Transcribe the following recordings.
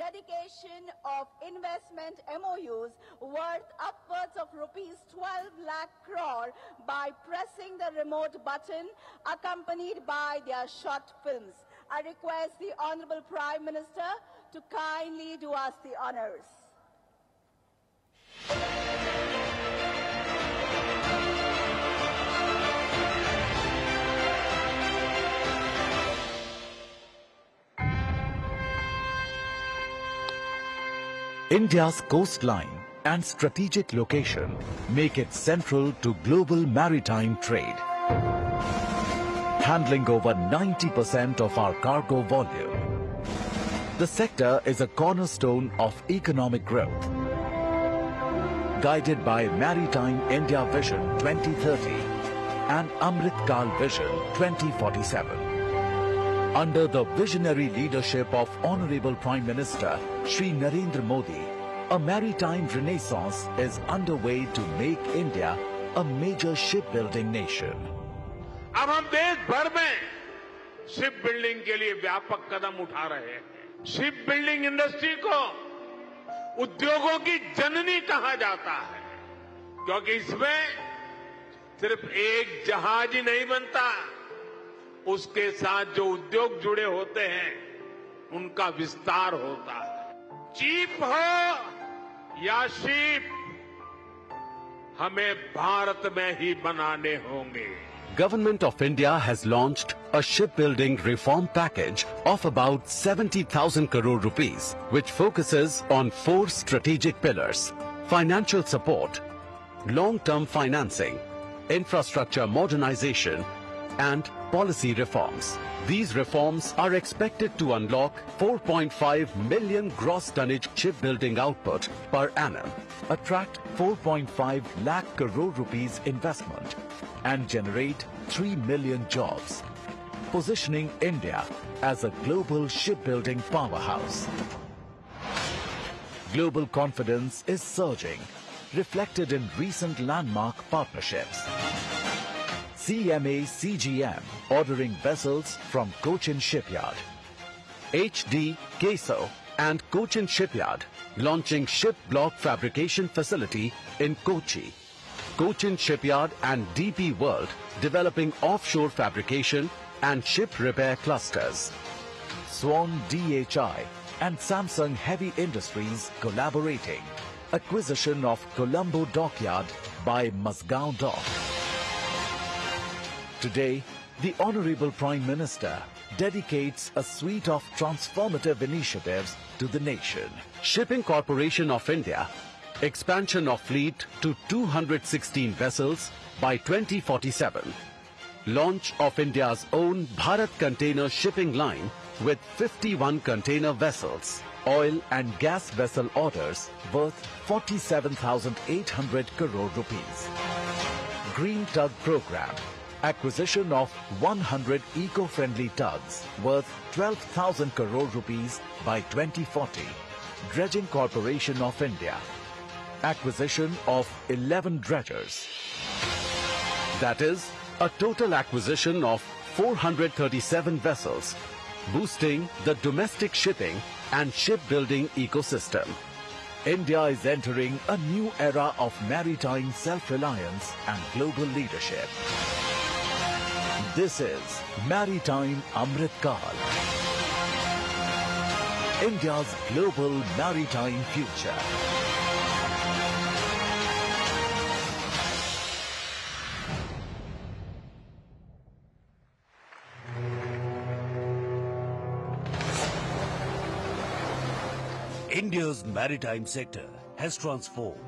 dedication of investment MOUs worth upwards of rupees 12 lakh crore by pressing the remote button accompanied by their short films. I request the Honorable Prime Minister to kindly do us the honors. India's coastline and strategic location make it central to global maritime trade, handling over 90% of our cargo volume. The sector is a cornerstone of economic growth. Guided by Maritime India Vision 2030 and Amrit Kal Vision 2047. Under the visionary leadership of Honorable Prime Minister Shri Narendra Modi, a maritime renaissance is underway to make India a major shipbuilding nation. अब हम देश भर में ship building के लिए व्यापक कदम उठा रहे हैं। शिप बिल्डिंग इंडस्ट्री को उद्योगों की जननी कहा जाता है, क्योंकि इसमें सिर्फ एक जहाज ही नहीं बनता, उसके साथ जो उद्योग जुड़े होते हैं उनका विस्तार होता है। चीप हो या शिप, हमें भारत में ही बनाने होंगे। Government of India has launched a shipbuilding reform package of about 70,000 crore rupees, which focuses on 4 strategic pillars: financial support, long-term financing, infrastructure modernization, and policy reforms. These reforms are expected to unlock 4.5 million gross tonnage shipbuilding output per annum, Attract 4.5 lakh crore rupees investment and generate 3 million jobs, positioning India as a global shipbuilding powerhouse. Global confidence is surging, reflected in recent landmark partnerships. CMA CGM ordering vessels from Cochin Shipyard. HD Queso and Cochin Shipyard launching ship block fabrication facility in Kochi. Cochin Shipyard and DP World developing offshore fabrication and ship repair clusters. Swan DHI and Samsung Heavy Industries collaborating. Acquisition of Colombo Dockyard by Masgaon Dock. Today, the Honorable Prime Minister dedicates a suite of transformative initiatives to the nation. Shipping Corporation of India, expansion of fleet to 216 vessels by 2047. Launch of India's own Bharat Container Shipping Line with 51 container vessels. Oil and gas vessel orders worth 47,800 crore rupees. Green Tug Program. Acquisition of 100 eco-friendly tugs worth 12,000 crore rupees by 2040. Dredging Corporation of India. Acquisition of 11 dredgers. That is a total acquisition of 437 vessels, boosting the domestic shipping and shipbuilding ecosystem. India is entering a new era of maritime self-reliance and global leadership. This is Maritime Amrit Kal, India's global maritime future. India's maritime sector has transformed.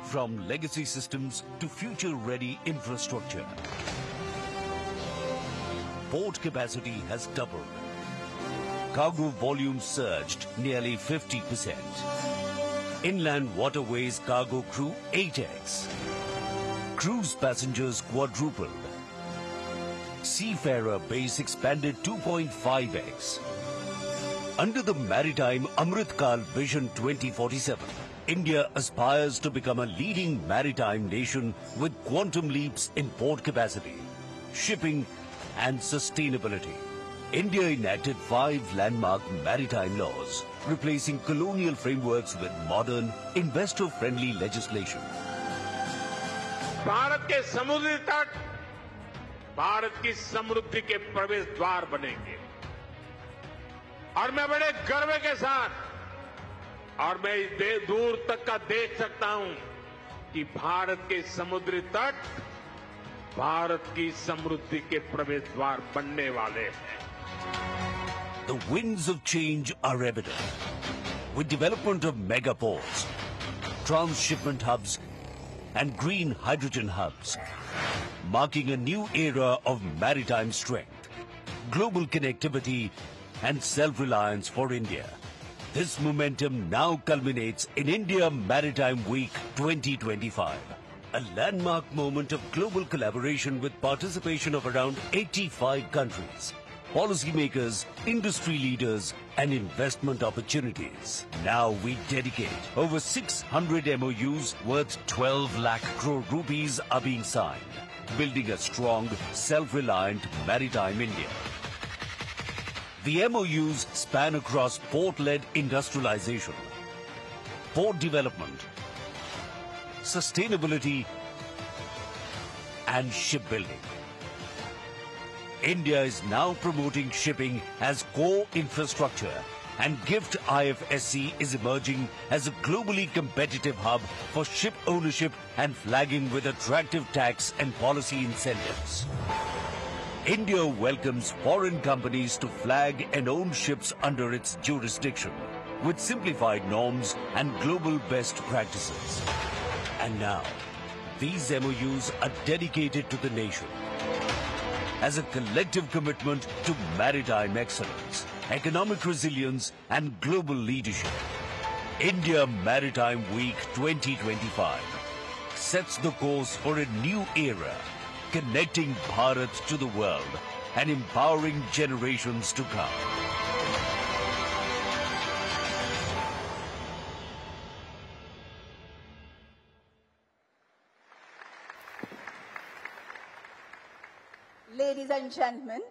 From legacy systems to future-ready infrastructure. Port capacity has doubled. Cargo volume surged nearly 50%. Inland waterways cargo grew 8x. Cruise passengers quadrupled. Seafarer base expanded 2.5x. Under the Maritime Amrit Kal Vision 2047, India aspires to become a leading maritime nation with quantum leaps in port capacity, shipping and sustainability. India enacted 5 landmark maritime laws, replacing colonial frameworks with modern, investor-friendly legislation. Bharat के समुद्री तट भारत की समृद्धि के प्रवेश द्वार बनेंगे और मैं बड़े गर्व के साथ और मैं दूर तक का देख सकता हूं कि भारत के समुद्री तट भारत की समृद्धि के प्रवेश द्वार बनने वाले हैं. The winds of change are evident. With development of mega ports, transshipment hubs, and green hydrogen hubs, marking a new era of maritime strength, global connectivity, and self-reliance for India. This momentum now culminates in India Maritime Week 2025, a landmark moment of global collaboration with participation of around 85 countries, policymakers, industry leaders, and investment opportunities. Now we dedicate over 600 MOUs worth 12 lakh crore rupees are being signed, building a strong, self-reliant maritime India. The MOUs span across port-led industrialization, port development, sustainability, and shipbuilding. India is now promoting shipping as core infrastructure, and GIFT IFSC is emerging as a globally competitive hub for ship ownership and flagging with attractive tax and policy incentives. India welcomes foreign companies to flag and own ships under its jurisdiction with simplified norms and global best practices. And now, these MOUs are dedicated to the nation as a collective commitment to maritime excellence, economic resilience, and global leadership. India Maritime Week 2025 sets the course for a new era, connecting Bharat to the world and empowering generations to come. Ladies and gentlemen,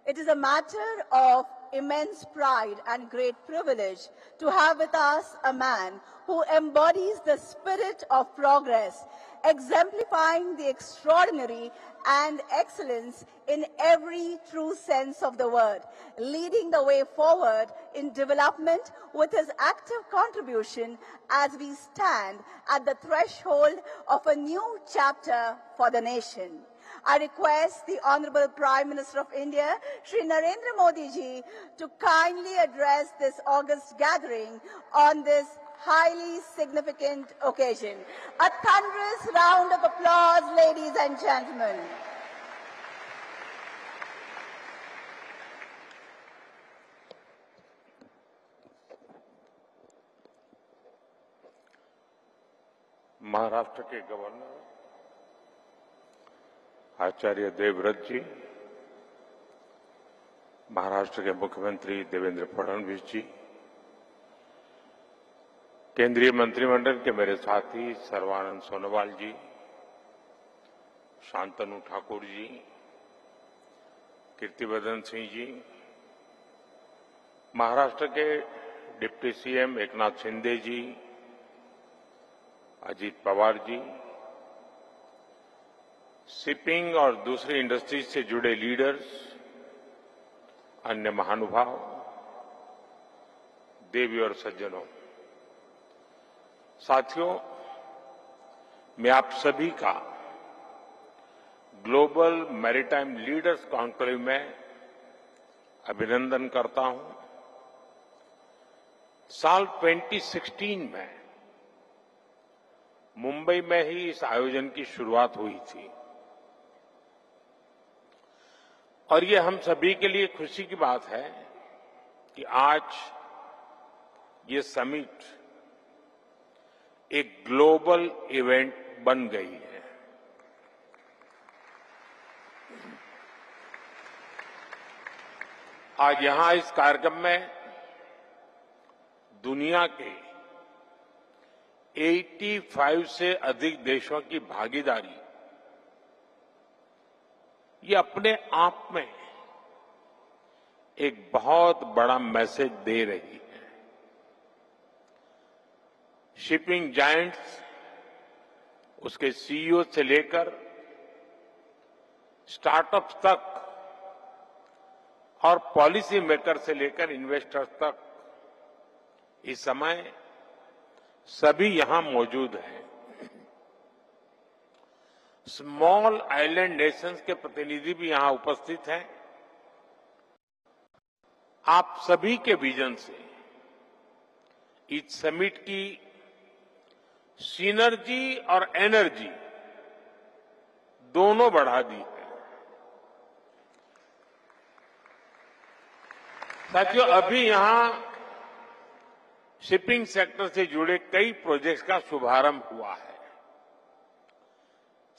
it is a matter of immense pride and great privilege to have with us a man who embodies the spirit of progress, exemplifying the extraordinary and excellence in every true sense of the word, leading the way forward in development with his active contribution as we stand at the threshold of a new chapter for the nation. I request the Honorable Prime Minister of India, Shri Narendra Modi ji, to kindly address this august gathering on this highly significant occasion. A thunderous round of applause, ladies and gentlemen. Maharashtra के governor Acharya Devvrat जी, महाराष्ट्र के मुख्यमंत्री देवेंद्र फडणवीस जी, केंद्रीय मंत्रिमंडल के मेरे साथी सर्बानंद सोनोवाल जी, शांतनु ठाकुर जी, कीर्तिवर्धन सिंह जी, महाराष्ट्र के deputy CM Eknath Shinde जी, Ajit Pawar ji, shipping और दूसरी इंडस्ट्री से जुड़े लीडर्स, अन्य महानुभाव, देवी और सज्जनों, साथियों, मैं आप सभी का ग्लोबल मैरीटाइम लीडर्स कॉन्क्लेव में अभिनंदन करता हूं. साल 2016 में मुंबई में ही इस आयोजन की शुरुआत हुई थी और ये हम सभी के लिए खुशी की बात है कि आज ये समिट एक ग्लोबल इवेंट बन गई है. आज यहां इस कार्यक्रम में दुनिया के 85 से अधिक देशों की भागीदारी ये अपने आप में एक बहुत बड़ा मैसेज दे रही है। शिपिंग जायंट्स, उसके सीईओ से लेकर स्टार्टअप्स तक और पॉलिसी मेकर से लेकर इन्वेस्टर्स तक इस समय सभी यहां मौजूद हैं। स्मॉल आइलैंड नेशंस के प्रतिनिधि भी यहां उपस्थित हैं। आप सभी के विजन से इस समिट की सिनर्जी और एनर्जी दोनों बढ़ा दी है। साथियों, अभी यहां शिपिंग सेक्टर से जुड़े कई प्रोजेक्ट्स का शुभारंभ हुआ है।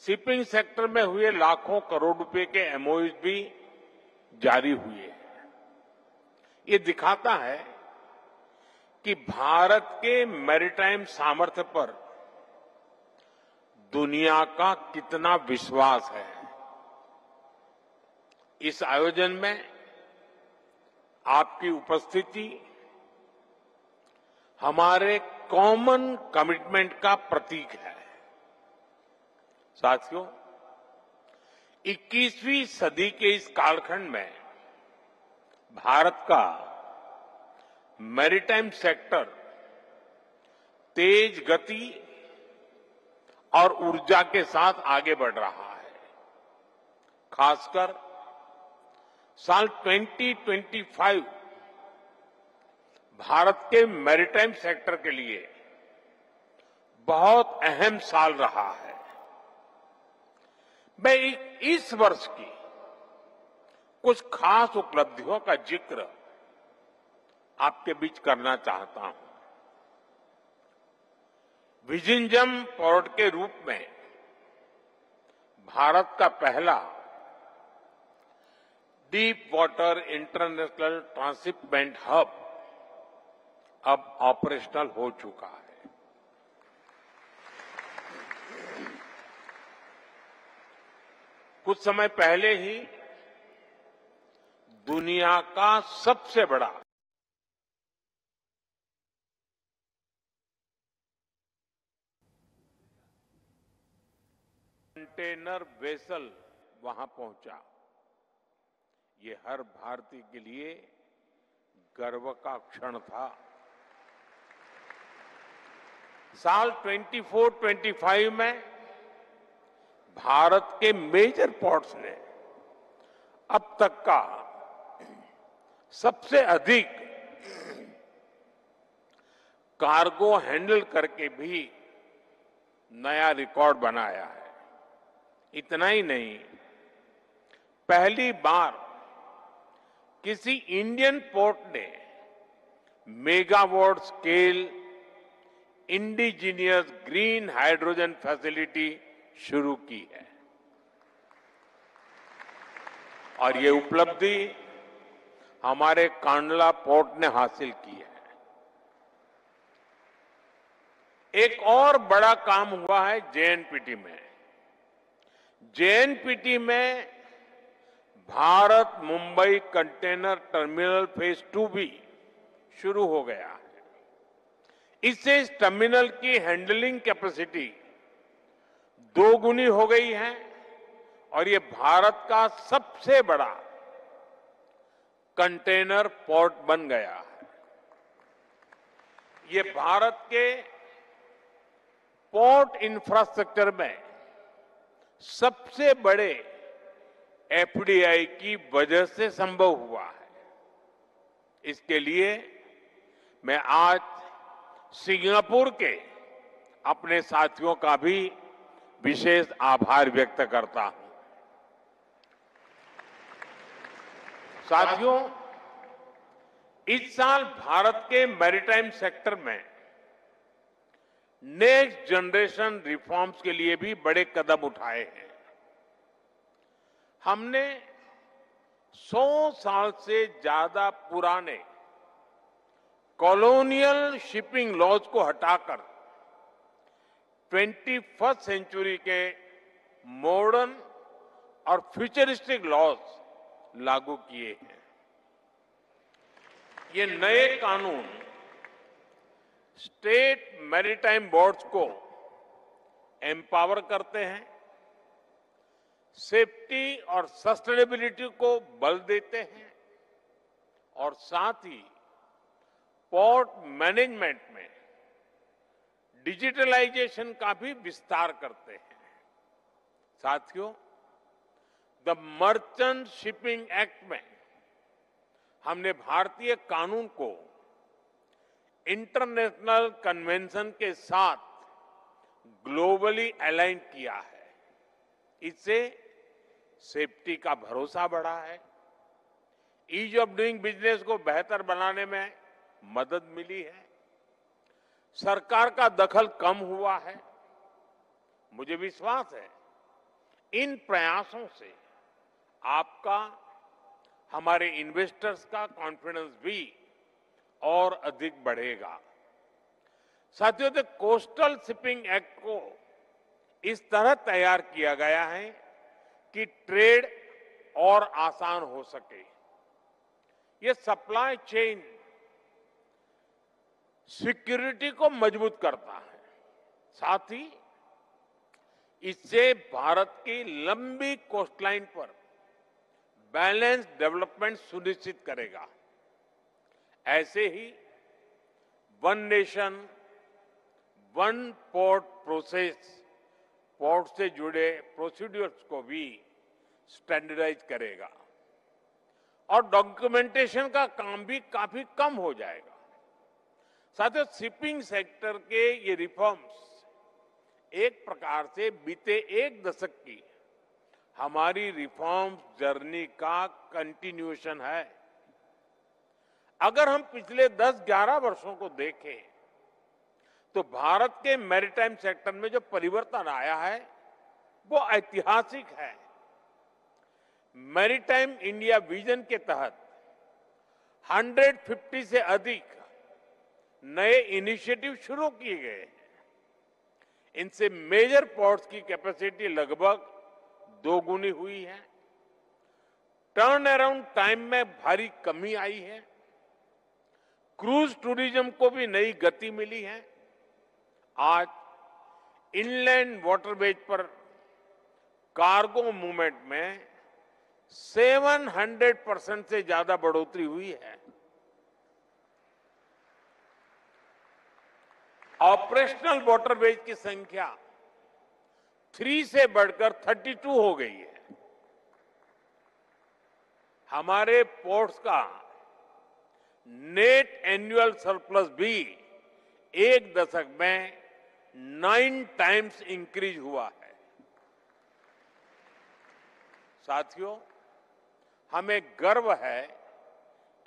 शिपिंग सेक्टर में हुए लाखों करोड़ रुपए के एमओयूज भी जारी हुए हैं। ये दिखाता है कि भारत के मैरीटाइम सामर्थ्य पर दुनिया का कितना विश्वास है। इस आयोजन में आपकी उपस्थिति हमारे कॉमन कमिटमेंट का प्रतीक है। साथियों, 21वीं सदी के इस कालखंड में भारत का मैरीटाइम सेक्टर तेज गति और ऊर्जा के साथ आगे बढ़ रहा है। खासकर साल 2025 भारत के मैरीटाइम सेक्टर के लिए बहुत अहम साल रहा है। मैं इस वर्ष की कुछ खास उपलब्धियों का जिक्र आपके बीच करना चाहता हूं। विजिंजम पोर्ट के रूप में भारत का पहला deep water international transshipment hub अब ऑपरेशनल हो चुका है। कुछ समय पहले ही दुनिया का सबसे बड़ा कंटेनर वेसल वहां पहुंचा। ये हर भारतीय के लिए गर्व का क्षण था। साल 24-25 में भारत के मेजर पोर्ट्स ने अब तक का सबसे अधिक कार्गो हैंडल करके भी नया रिकॉर्ड बनाया है। इतना ही नहीं, पहली बार किसी इंडियन पोर्ट ने megawatt scale indigenous green hydrogen facility शुरू की है। और ये उपलब्धि हमारे कांडला पोर्ट ने हासिल की है। एक और बड़ा काम हुआ है जेएनपीटी में। जेएनपीटी में Bharat Mumbai container terminal phase 2 भी शुरू हो गया है। इससे इस टर्मिनल की हैंडलिंग कैपेसिटी 2 गुनी हो गई है और ये भारत का सबसे बड़ा कंटेनर पोर्ट बन गया है। ये भारत के पोर्ट इंफ्रास्ट्रक्चर में सबसे बड़े एफडीआई की वजह से संभव हुआ है। इसके लिए मैं आज सिंगापुर के अपने साथियों का भी विशेष आभार व्यक्त करता हूं। साथियों, इस साल भारत के मैरीटाइम सेक्टर में नेक्स्ट जनरेशन रिफॉर्म्स के लिए भी बड़े कदम उठाए हैं। हमने 100 साल से ज्यादा पुराने कॉलोनियल शिपिंग लॉज को हटाकर 21st सेंचुरी के मॉडर्न और फ्यूचरिस्टिक लॉज लागू किए हैं। ये नए कानून स्टेट मैरीटाइम बोर्ड्स को एम्पावर करते हैं, सेफ्टी और सस्टेनेबिलिटी को बल देते हैं और साथ ही पोर्ट मैनेजमेंट में डिजिटलाइजेशन का भी विस्तार करते हैं। साथियों, द मर्चेंट शिपिंग एक्ट में हमने भारतीय कानून को इंटरनेशनल कन्वेंशन के साथ ग्लोबली अलाइन किया है। इससे सेफ्टी का भरोसा बढ़ा है, ईज ऑफ डूइंग बिजनेस को बेहतर बनाने में मदद मिली है, सरकार का दखल कम हुआ है। मुझे विश्वास है इन प्रयासों से आपका, हमारे इन्वेस्टर्स का कॉन्फिडेंस भी और अधिक बढ़ेगा। साथियों, द कोस्टल शिपिंग एक्ट को इस तरह तैयार किया गया है कि ट्रेड और आसान हो सके। ये सप्लाई चेन सिक्योरिटी को मजबूत करता है, साथ ही इससे भारत की लंबी कोस्टलाइन पर बैलेंस डेवलपमेंट सुनिश्चित करेगा। ऐसे ही one nation one port process port से जुड़े प्रोसीड्यूर्स को भी स्टैंडर्डाइज करेगा और डॉक्यूमेंटेशन का काम भी काफी कम हो जाएगा। साथियों, शिपिंग सेक्टर के ये रिफॉर्म्स एक प्रकार से बीते एक दशक की हमारी रिफॉर्म जर्नी का कंटिन्यूएशन है। अगर हम पिछले 10-11 वर्षों को देखें तो भारत के मैरीटाइम सेक्टर में जो परिवर्तन आया है वो ऐतिहासिक है। मैरीटाइम इंडिया विजन के तहत 150 से अधिक नए इनिशिएटिव शुरू किए गए हैं। इनसे मेजर पोर्ट्स की कैपेसिटी लगभग दोगुनी हुई है, टर्न अराउंड टाइम में भारी कमी आई है, क्रूज टूरिज्म को भी नई गति मिली है। आज इनलैंड वाटरवेज पर कार्गो मूवमेंट में 700% से ज्यादा बढ़ोतरी हुई है। ऑपरेशनल वाटरवेज की संख्या 3 से बढ़कर 32 हो गई है। हमारे पोर्ट्स का नेट एनुअल सरप्लस भी एक दशक में 9 टाइम्स इंक्रीज हुआ है। साथियों, हमें गर्व है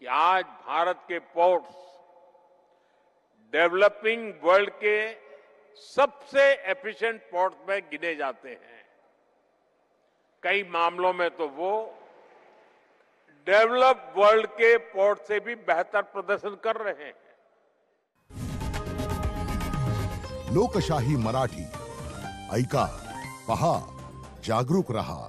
कि आज भारत के पोर्ट्स डेवलपिंग वर्ल्ड के सबसे एफिशिएंट पोर्ट्स में गिने जाते हैं। कई मामलों में तो वो डेवलप वर्ल्ड के पोर्ट से भी बेहतर प्रदर्शन कर रहे हैं। लोकशाही मराठी ऐका, पहा, जागरूक रहा।